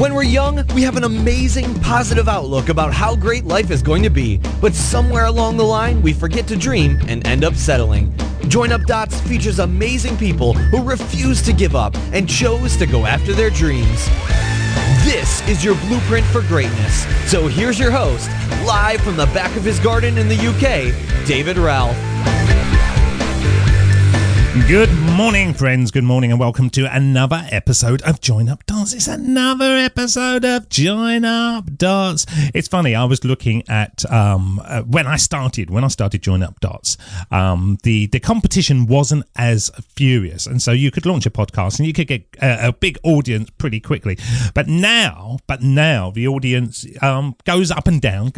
When we're young, we have an amazing, positive outlook about how great life is going to be, but somewhere along the line, we forget to dream and end up settling. Join Up Dots features amazing people who refuse to give up and chose to go after their dreams. This is your blueprint for greatness. So here's your host, live from the back of his garden in the UK, David Ralph. Good morning, friends. Good morning, and welcome to another episode of Join Up Dots. It's another episode of Join Up Dots. It's funny. I was looking at when I started Join Up Dots. The competition wasn't as furious, and so you could launch a podcast and you could get a big audience pretty quickly. But now the audience goes up and down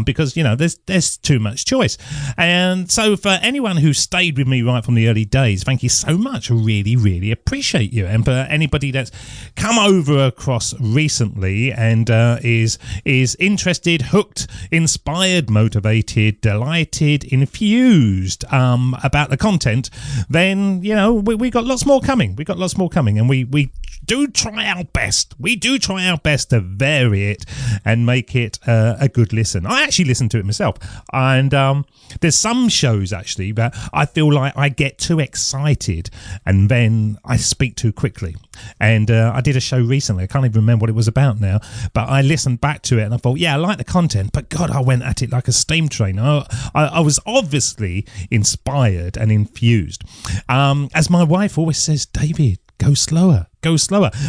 because there's too much choice. And so for anyone who stayed with me right from the early days, thank you so much. I really appreciate you. And for anybody that's come over across recently and is interested, hooked, inspired, motivated, delighted, infused about the content, then we got lots more coming. And we do try our best. We do try our best to vary it and make it a good listen. I actually listen to it myself, and there's some shows actually that I feel like I get too excited and then I speak too quickly. And I did a show recently, I can't even remember what it was about now, but I listened back to it and I thought, yeah, I like the content, but God, I went at it like a steam train. I was obviously inspired and infused. As my wife always says, David, go slower.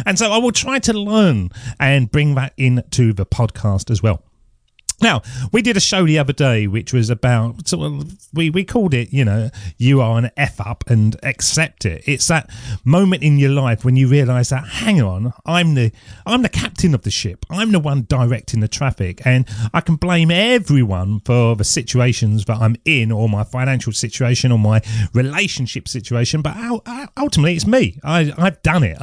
And so I will try to learn and bring that into the podcast as well. Now, we did a show the other day which was about, we called it, you are an F up and accept it. It's that moment in your life when you realise that, hang on, I'm the captain of the ship. I'm the one directing the traffic, and I can blame everyone for the situations that I'm in, or my financial situation, or my relationship situation, but ultimately it's me. I've done it.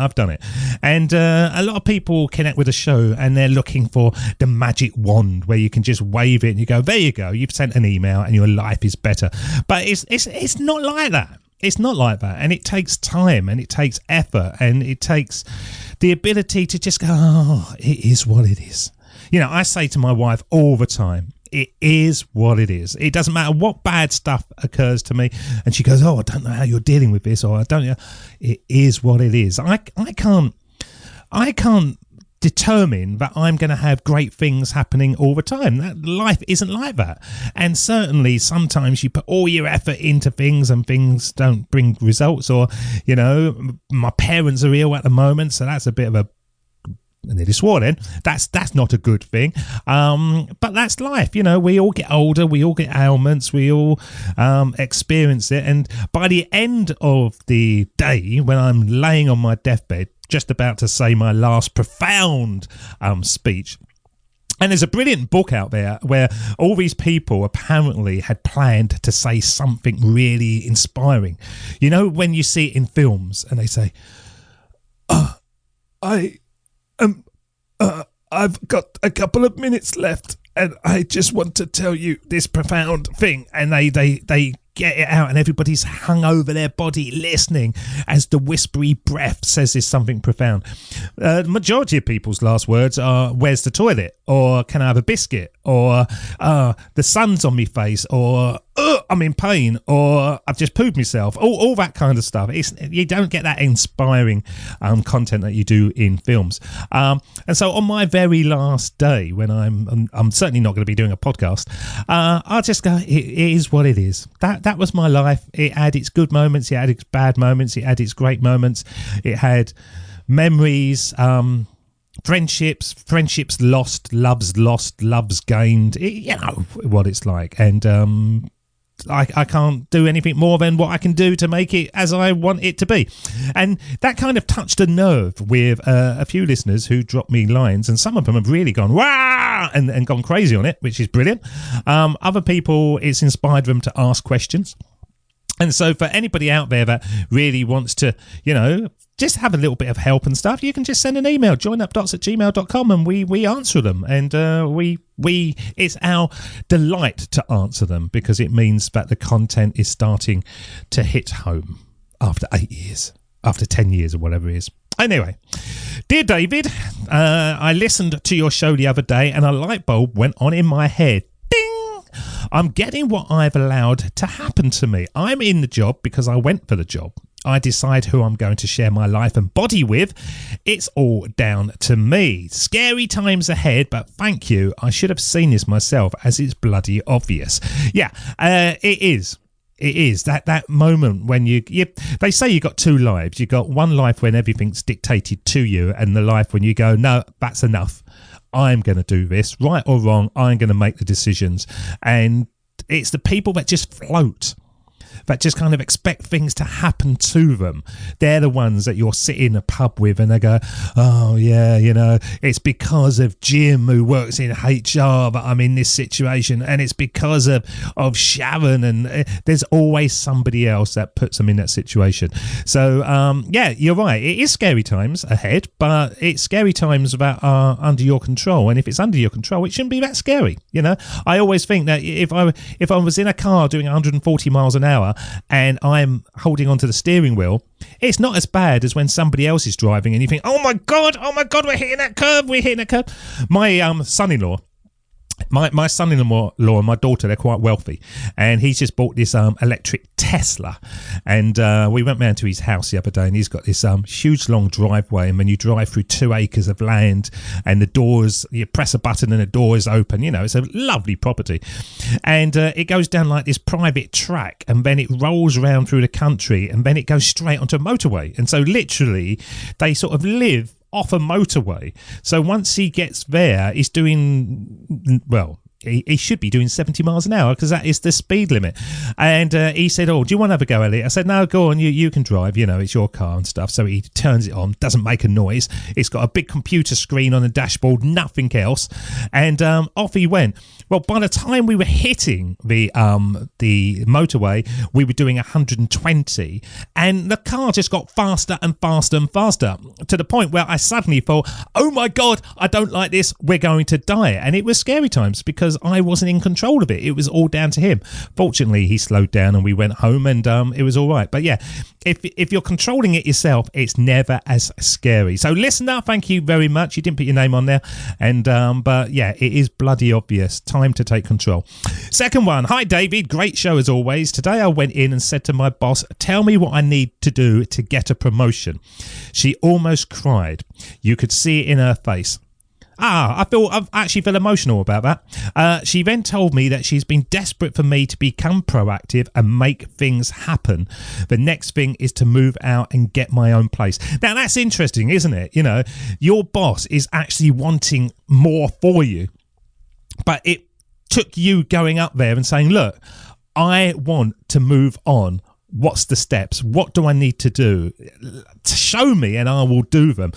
And a lot of people connect with the show and they're looking for the magic wand where you can just wave it and you go, there you go, you've sent an email and your life is better. But it's not like that. It's not like that. And it takes time and it takes effort and it takes the ability to just go, oh, it is what it is. I say to my wife all the time, it is what it is. It doesn't matter what bad stuff occurs to me. And she goes, oh, I don't know how you're dealing with this, or I don't know. It is what it is. I can't determine that I'm going to have great things happening all the time. That life isn't like that. And certainly sometimes you put all your effort into things and things don't bring results, or my parents are ill at the moment, so that's a bit of a, and they just swore then, that's not a good thing, but that's life. We all get older, we all get ailments, we all experience it, and by the end of the day, when I'm laying on my deathbed just about to say my last profound speech, and there's a brilliant book out there where all these people apparently had planned to say something really inspiring. When you see it in films and they say, I've got a couple of minutes left and I just want to tell you this profound thing, and they get it out and everybody's hung over their body listening as the whispery breath says there's something profound. The majority of people's last words are, where's the toilet, or can I have a biscuit, or the sun's on me face, or I'm in pain, or I've just pooed myself, all that kind of stuff. You don't get that inspiring content that you do in films. And so on my very last day, when I'm certainly not going to be doing a podcast, I'll just go, it is what it is. That was my life. It had its good moments, it had its bad moments, it had its great moments, it had memories, friendships lost, loves gained. You know what it's like. And I can't do anything more than what I can do to make it as I want it to be. And that kind of touched a nerve with a few listeners who dropped me lines, and some of them have really gone wow and gone crazy on it, which is brilliant. Other people, it's inspired them to ask questions. And so for anybody out there that really wants to, just have a little bit of help and stuff, you can just send an email, joinupdots@gmail.com, and we answer them. And it's our delight to answer them, because it means that the content is starting to hit home after 8 years, after 10 years or whatever it is. Anyway, dear David, I listened to your show the other day and a light bulb went on in my head. Ding! I'm getting what I've allowed to happen to me. I'm in the job because I went for the job. I decide who I'm going to share my life and body with. It's all down to me. Scary times ahead, but thank you. I should have seen this myself, as it's bloody obvious. Yeah, it is. It is that moment when you they say you got two lives. You got one life when everything's dictated to you, and the life when you go, no, that's enough. I'm going to do this, right or wrong. I'm going to make the decisions. And it's the people that just float, that just kind of expect things to happen to them. They're the ones that you're sitting in a pub with and they go, oh yeah, you know, it's because of Jim who works in HR that I'm in this situation, and it's because of Sharon, and there's always somebody else that puts them in that situation. So yeah, you're right, it is scary times ahead, but it's scary times that are under your control, and if it's under your control, it shouldn't be that scary. You know, I always think that if I was in a car doing 140 miles an hour and I'm holding onto the steering wheel, it's not as bad as when somebody else is driving and you think, oh my god, we're hitting that curve. My son-in-law, my son-in-law and my daughter, they're quite wealthy, and he's just bought this electric Tesla, and we went round to his house the other day, and he's got this huge long driveway, and when you drive through 2 acres of land, and the doors, you press a button and the door is open, you know, it's a lovely property, and it goes down like this private track, and then it rolls around through the country, and then it goes straight onto a motorway, and so literally they sort of live off a motorway. So once he gets there, he's doing, well, he should be doing 70 miles an hour because that is the speed limit. And he said, oh, do you want to have a go, Elliot? I said, no, go on, you can drive, you know, it's your car and stuff. So he turns it on, doesn't make a noise. It's got a big computer screen on the dashboard, nothing else. And off he went. Well, by the time we were hitting the motorway, we were doing 120, and the car just got faster and faster and faster, to the point where I suddenly thought, oh my God, I don't like this, we're going to die. And it was scary times because I wasn't in control of it. It was all down to him. Fortunately, he slowed down and we went home, and it was all right. But yeah, if you're controlling it yourself, it's never as scary. So listener, thank you very much. You didn't put your name on there, and but yeah, it is bloody obvious. Time to take control. Second one. Hi David, great show as always. Today I went in and said to my boss, tell me what I need to do to get a promotion. She almost cried. You could see it in her face. I actually feel emotional about that. She then told me that she's been desperate for me to become proactive and make things happen. The next thing is to move out and get my own place. Now that's interesting, isn't it? You know, your boss is actually wanting more for you, but it took you going up there and saying, look, I want to move on. What's the steps? What do I need to do? To show me and I will do them.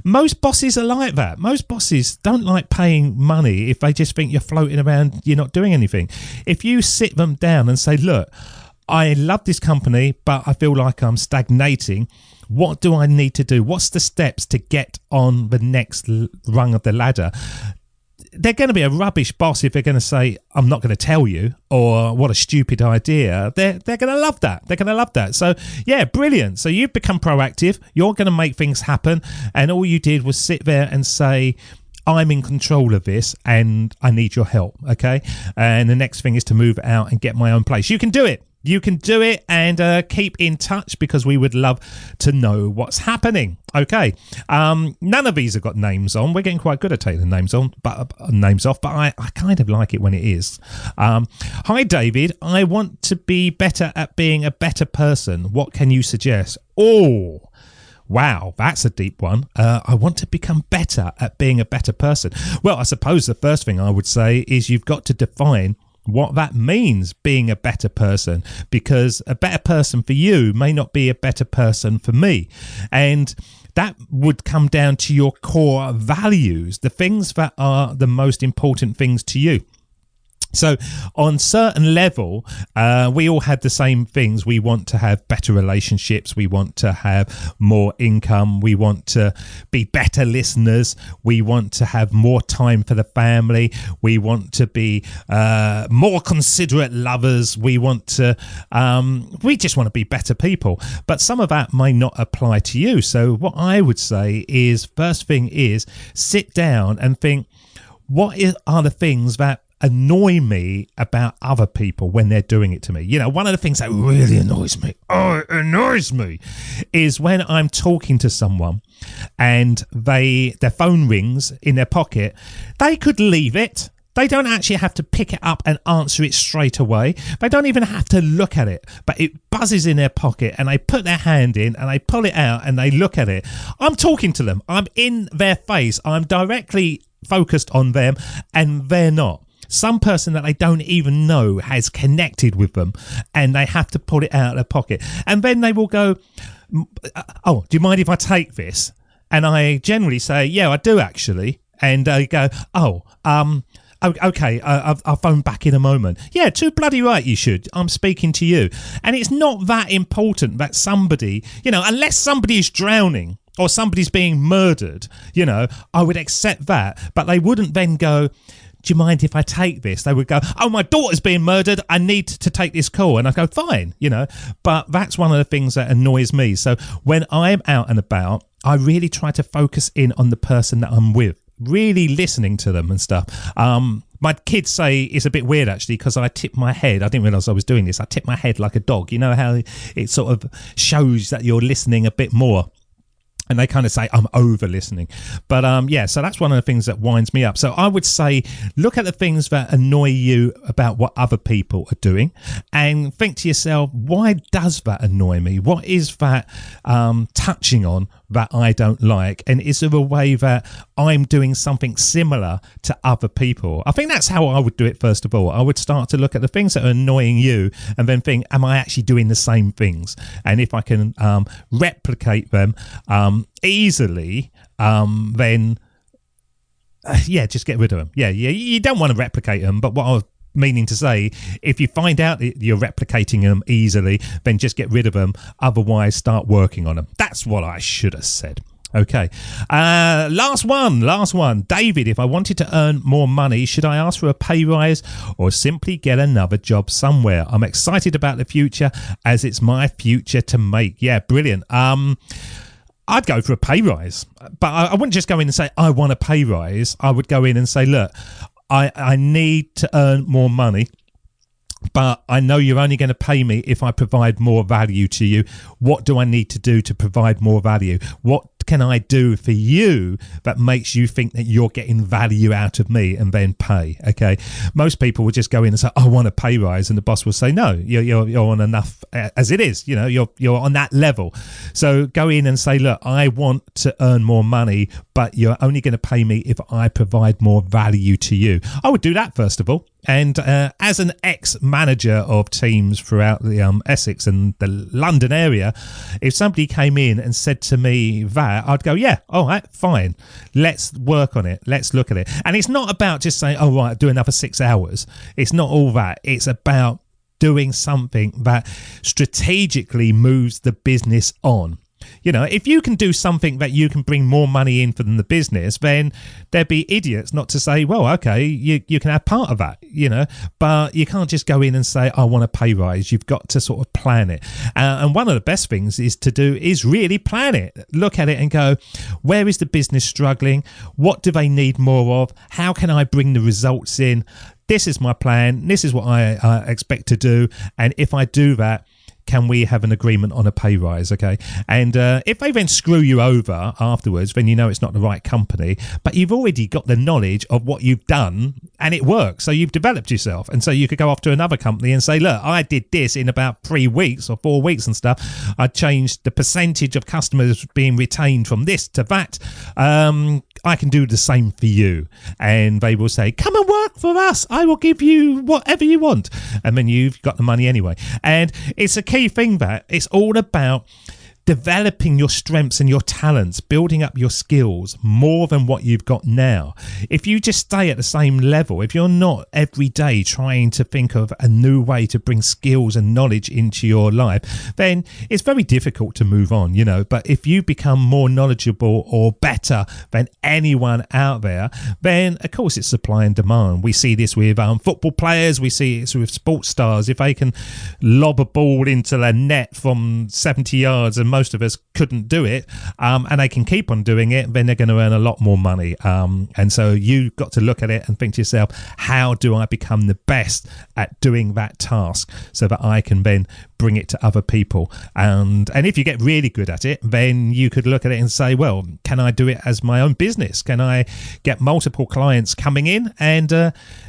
Most bosses are like that. Most bosses don't like paying money if they just think you're floating around, you're not doing anything. If you sit them down and say, look, I love this company, but I feel like I'm stagnating. What do I need to do? What's the steps to get on the next rung of the ladder? They're going to be a rubbish boss if they're going to say, I'm not going to tell you, or what a stupid idea. They're going to love that. They're going to love that. So yeah, brilliant. So you've become proactive. You're going to make things happen. And all you did was sit there and say, I'm in control of this and I need your help. Okay. And the next thing is to move out and get my own place. You can do it. You can do it, and keep in touch because we would love to know what's happening. Okay, none of these have got names on. We're getting quite good at taking the names on, but names off. But I kind of like it when it is. Hi, David. I want to be better at being a better person. What can you suggest? Oh, wow, that's a deep one. I want to become better at being a better person. Well, I suppose the first thing I would say is you've got to define what that means, being a better person, because a better person for you may not be a better person for me. And that would come down to your core values, the things that are the most important things to you. So on certain level, we all had the same things. We want to have better relationships. We want to have more income. We want to be better listeners. We want to have more time for the family. We want to be more considerate lovers. We just want to be better people. But some of that may not apply to you. So what I would say is, first thing is, sit down and think, what are the things that annoy me about other people when they're doing it to me? One of the things that really annoys me is when I'm talking to someone and their phone rings in their pocket. They could leave it. They don't actually have to pick it up and answer it straight away. They don't even have to look at it, but it buzzes in their pocket and they put their hand in and they pull it out and they look at it. I'm talking to them. I'm in their face. I'm directly focused on them and they're not. Some person that they don't even know has connected with them and they have to pull it out of their pocket. And then they will go, oh, do you mind if I take this? And I generally say, yeah, I do actually. And they go, oh, okay, I'll phone back in a moment. Yeah, too bloody right you should. I'm speaking to you. And it's not that important that somebody, unless somebody is drowning or somebody's being murdered, I would accept that. But they wouldn't then go, do you mind if I take this? They would go, oh, my daughter's being murdered. I need to take this call. And I go, fine, But that's one of the things that annoys me. So when I'm out and about, I really try to focus in on the person that I'm with, really listening to them and stuff. My kids say it's a bit weird, actually, because I tip my head. I didn't realise I was doing this. I tip my head like a dog. You know how it sort of shows that you're listening a bit more. And they kind of say, I'm over listening. But so that's one of the things that winds me up. So I would say, look at the things that annoy you about what other people are doing and think to yourself, why does that annoy me? What is that touching on that I don't like? And is there a way that I'm doing something similar to other people? I think that's how I would do it. First of all, I would start to look at the things that are annoying you and then think, am I actually doing the same things? And if I can replicate them easily, then just get rid of them. You don't want to replicate them, but what I was meaning to say, if you find out that you're replicating them easily, then just get rid of them. Otherwise, start working on them. That's what I should have said. Okay. Last one. David, if I wanted to earn more money, should I ask for a pay rise or simply get another job somewhere? I'm excited about the future as it's my future to make. Yeah, brilliant. I'd go for a pay rise, but I wouldn't just go in and say, I want a pay rise. I would go in and say, look, I need to earn more money, but I know you're only going to pay me if I provide more value to you. What do I need to do to provide more value? What can I do for you that makes you think that you're getting value out of me, and then pay? Okay. Most people will just go in and say, I want a pay rise. And the boss will say, no, you're on enough as it is. You're on that level. So go in and say, look, I want to earn more money, but you're only going to pay me if I provide more value to you. I would do that first of all. And as an ex-manager of teams throughout the Essex and the London area, if somebody came in and said to me that, I'd go, yeah, all right, fine. Let's work on it. Let's look at it. And it's not about just saying, oh, right, do another 6 hours. It's not all that. It's about doing something that strategically moves the business on. If you can do something that you can bring more money in from the business, then there'd be idiots not to say, well, okay, you can have part of that, but you can't just go in and say, I want a pay rise. You've got to sort of plan it. And one of the best things is really plan it. Look at it and go, where is the business struggling? What do they need more of? How can I bring the results in? This is my plan. This is what I expect to do. And if I do that, can we have an agreement on a pay rise? Okay. And if they then screw you over afterwards, then it's not the right company, but you've already got the knowledge of what you've done and it works. So you've developed yourself. And so you could go off to another company and say, look, I did this in about 3 weeks or 4 weeks and stuff. I changed the percentage of customers being retained from this to that. I can do the same for you. And they will say, come and work for us. I will give you whatever you want. And then you've got the money anyway. And it's a key thing that it's all about developing your strengths and your talents, building up your skills more than what you've got now. If you just stay at the same level, if you're not every day trying to think of a new way to bring skills and knowledge into your life, then it's very difficult to move on, you know. But if you become more knowledgeable or better than anyone out there, then of course it's supply and demand. We see this with football players, we see it with sports stars. If they can lob a ball into the net from 70 yards, and most of us couldn't do it, and they can keep on doing it, then they're going to earn a lot more money. And so you've got to look at it and think to yourself, how do I become the best at doing that task so that I can then bring it to other people? And if you get really good at it, then you could look at it and say, well, can I do it as my own business? Can I get multiple clients coming in and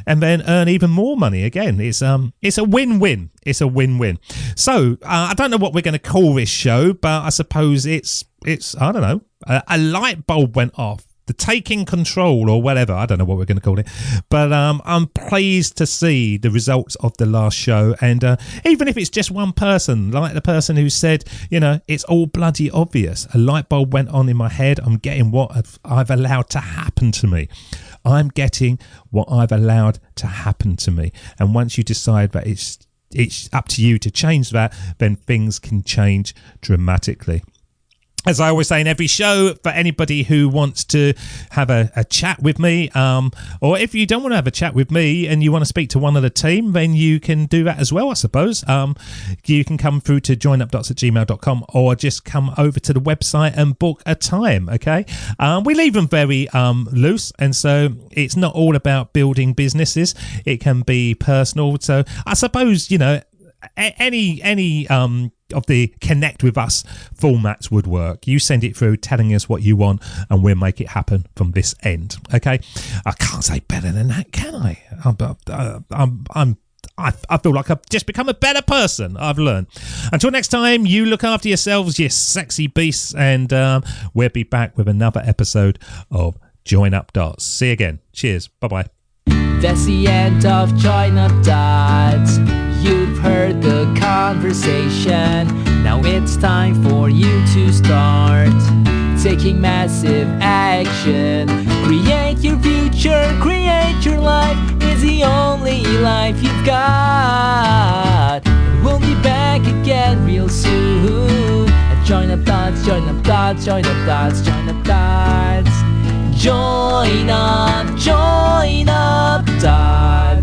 then earn even more money? Again, it's a win-win. It's a win-win. So I don't know what we're going to call this show, but I suppose it's I don't know, a light bulb went off. The taking control or whatever. I don't know what we're going to call it. But I'm pleased to see the results of the last show. And even if it's just one person, like the person who said, you know, it's all bloody obvious. A light bulb went on in my head. I'm getting what I've allowed to happen to me. I'm getting what I've allowed to happen to me. And once you decide that it's up to you to change that, then things can change dramatically. As I always say in every show, for anybody who wants to have a chat with me, or if you don't want to have a chat with me and you want to speak to one of the team, then you can do that as well, I suppose. You can come through to joinupdots@gmail.com or just come over to the website and book a time, okay? We leave them very loose, and so it's not all about building businesses. It can be personal. So I suppose, you know, any of the connect with us formats would work. You send it through telling us what you want and we'll make it happen from this end. Okay, I can't say better than that, can I? I feel like I've just become a better person. I've learned. Until next time, you look after yourselves, you sexy beasts, and we'll be back with another episode of Join Up Dots. See you again. Cheers. Bye-bye. That's the end of Join Up Dots. You've heard the conversation. Now it's time for you to start taking massive action. Create your future, create your life. It's the only life you've got. We'll be back again real soon. Join Up Dots, Join Up Dots, Join Up Dots, Join Up Dots. Join up Dots.